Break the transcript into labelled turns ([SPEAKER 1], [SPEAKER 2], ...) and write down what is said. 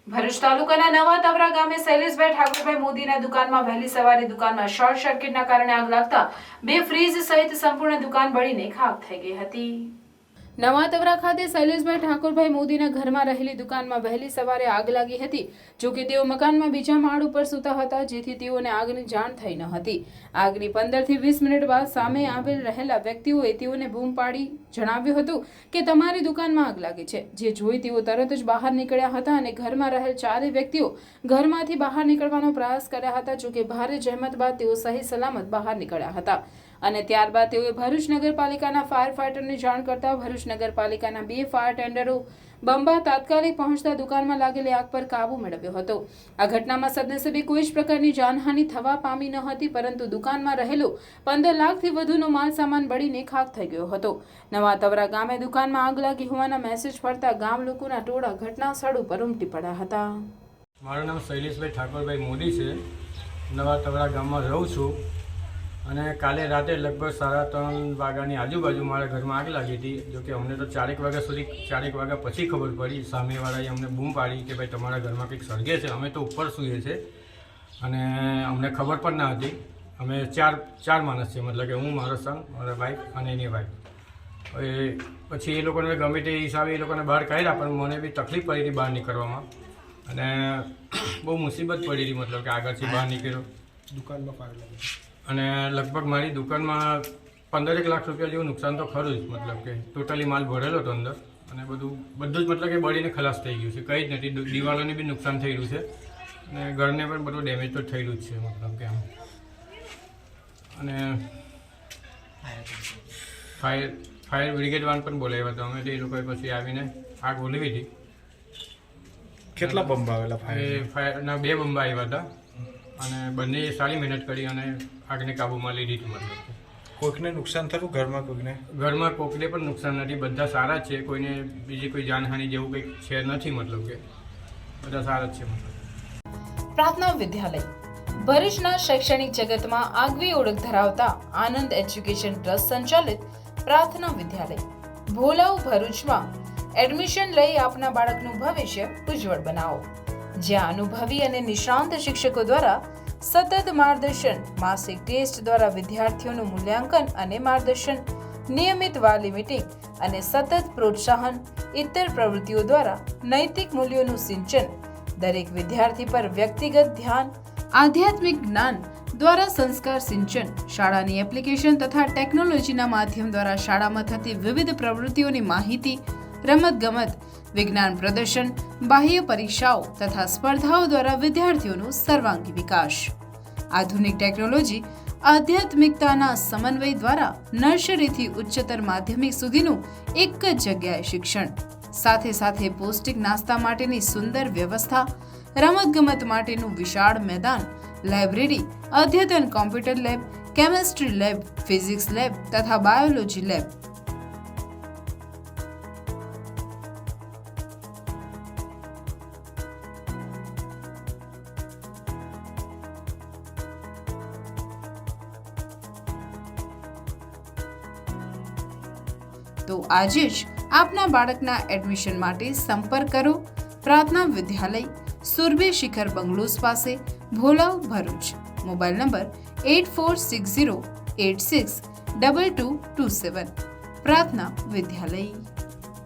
[SPEAKER 1] ભરૂચ તાલુકાના નવા તવરા ગામે શૈલેષભાઈ ઠાકોરભાઈ મોદીના દુકાનમાં વહેલી સવારે દુકાનમાં શોર્ટ સર્કિટના કારણે આગ લાગતા 2 ફ્રીજ સહિત સંપૂર્ણ દુકાન બળીને ખાખ થઈ ગઈ હતી। નવા તવરા ખાતે શૈલેષભાઈ ઠાકોરભાઈ મોદીના ઘરમાં રહેલી દુકાનમાં વહેલી સવારે આગ લાગી હતી। જો કે તેઓ મકાનમાં બીજા માળ ઉપર સૂતા હતા, જેથી તેઓને આગની જાણ થઈ ન હતી। આગની 15 થી 20 મિનિટ બાદ સામે આવેલ રહેલા વ્યક્તિઓએ તેઓને બૂમ પાડી જણાવ્યું હતું કે તમારી દુકાનમાં આગ લાગી છે, જે જોઈ તેઓ તરત જ બહાર નીકળ્યા હતા અને ઘરમાં રહેલ 4 વ્યક્તિઓ ઘરમાંથી બહાર નીકળવાનો પ્રયાસ કર્યા હતા। જો કે ભારે જહેમત બાદ તેઓ સહી સલામત બહાર નીકળ્યા હતા અને ત્યારબાદ તેઓએ ભરૂચ નગરપાલિકાના ફાયર ફાઇટરને જાણ કરતા ભરૂચ નગરપાલિકાના 2 ફાયર ટેન્ડરો બંબા તાત્કાલિક પહોંચતા દુકાનમાં લાગેલી આગ પર કાબુ મેળવ્યો હતો। આ ઘટનામાં સદનસીબે કોઈ જ પ્રકારની જાનહાનિ થવા પામી ન હતી, પરંતુ દુકાનમાં રહેલો 15 લાખથી વધુનો માલ સામાન બળીને ખાખ થઈ ગયો હતો। નવા તવરા ગામે દુકાનમાં આગ લાગી હોવાના મેસેજ પડતા ગામ લોકોના ટોળા ઘટના સ્થળ ઉપર ઉમટી પડ્યા હતા।
[SPEAKER 2] મારું નામ શૈલેષભાઈ ઠાકોરભાઈ મોદી છે। નવા તવરા ગામમાં રહું છું અને કાલે રાતે લગભગ 3:30 વાગ્યાની આજુબાજુ મારા ઘરમાં આગ લાગી હતી। જોકે અમને તો 4 વાગ્યા સુધી 4 વાગ્યા પછી ખબર પડી। સામેવાળાએ અમને બૂમ પાડી કે ભાઈ તમારા ઘરમાં કંઈક સળગે છે। અમે તો ઉપર સૂઈએ છીએ અને અમને ખબર પણ ના હતી। અમે ચાર માણસ છે, મતલબ કે હું, મારો સન, મારા વાઈફ અને એની વાઈફ। હવે પછી એ લોકોને ગમે તે હિસાબે એ લોકોને બહાર કાઢ્યા, પણ મને બી તકલીફ પડી હતી બહાર નીકળવામાં અને બહુ મુસીબત પડી હતી, મતલબ કે આગળથી બહાર નીકળ્યો દુકાનમાં ફાયર લાગી અને લગભગ મારી દુકાનમાં 15 લાખ રૂપિયા જેવું નુકસાન તો ખરું જ। મતલબ કે ટોટલી માલ ભરેલો હતો અંદર અને બધું જ મતલબ કે બળીને ખલાસ થઈ ગયું છે। કંઈ જ નથી, દિવાલોને બી નુકસાન થયેલું છે અને ઘરને પણ બધું ડેમેજ તો થયેલું જ છે, મતલબ કે આમ। અને ફાયર બ્રિગેડ વાન પણ બોલાવ્યા હતા અમે, તો એ લોકોએ પછી આવીને આગ ઓલવી હતી।
[SPEAKER 3] કેટલા બંબા આવેલા?
[SPEAKER 2] ફાયરના 2 બંબા આવ્યા હતા અને બંને સારી મહેનત કરી અને આગને કાબૂમાં લીધી હતી। મતલબ
[SPEAKER 3] કોઈકને નુકસાન થયું? ઘરમાં
[SPEAKER 2] કોઈકને પણ નુકસાન નથી, બધા સારા જ છે। કોઈને બીજી કોઈ જાનહાનિ જેવું કંઈક છે નથી, મતલબ કે બધા સારા જ છે। મતલબ
[SPEAKER 1] પ્રાર્થના વિદ્યાલય ભરૂચના શૈક્ષણિક જગતમાં આગવી ઓળખ ધરાવતા આનંદ એજ્યુકેશન ટ્રસ્ટ સંચાલિત પ્રાર્થના વિદ્યાલય ભોલાવ ભરૂચમાં એડમિશન લઈ આપના બાળકનું ભવિષ્ય ઉજ્જવળ બનાવો, જ્યાં અનુભવી અને નિષ્ણાંત શિક્ષકો દ્વારા સતત માર્ગદર્શન, માસિક ટેસ્ટ દ્વારા વિદ્યાર્થીઓનું મૂલ્યાંકન અને માર્ગદર્શન, નિયમિત વાલી મીટિંગ અને સતત પ્રોત્સાહન, ઇતર પ્રવૃત્તિઓ દ્વારા નૈતિક મૂલ્યોનું સિંચન, દરેક વિદ્યાર્થી પર વ્યક્તિગત ધ્યાન, આધ્યાત્મિક જ્ઞાન દ્વારા સંસ્કાર સિંચન, શાળાની એપ્લિકેશન તથા ટેકનોલોજીના માધ્યમ દ્વારા શાળામાં થતી વિવિધ પ્રવૃત્તિઓની માહિતી, રમતગમત, વિજ્ઞાન પ્રદર્શન, બાહ્ય પરીક્ષાઓ તથા સ્પર્ધાઓ દ્વારા વિદ્યાર્થીઓનો સર્વાંગી વિકાસ, આધુનિક ટેકનોલોજી, આધ્યાત્મિકતાના સમન્વય દ્વારા નર્સરીથી ઉચ્ચતર માધ્યમિક સુધીનું એક જ જગ્યાએ શિક્ષણ, સાથે સાથે પૌષ્ટિક નાસ્તા માટેની સુંદર વ્યવસ્થા, રમતગમત માટેનું વિશાળ મેદાન, લાઇબ્રેરી, અદ્યતન computer lab, chemistry lab, physics lab તથા બાયોલોજી લેબ, તો આજે જ આપના બાળકના એડમિશન માટે સંપર્ક કરો પ્રાર્થના વિદ્યાલય, સુરભી શિખર બંગલોઝ પાસે, ભોલાવ, ભરૂચ। Mobile number 8460862227। પ્રાર્થના વિદ્યાલય।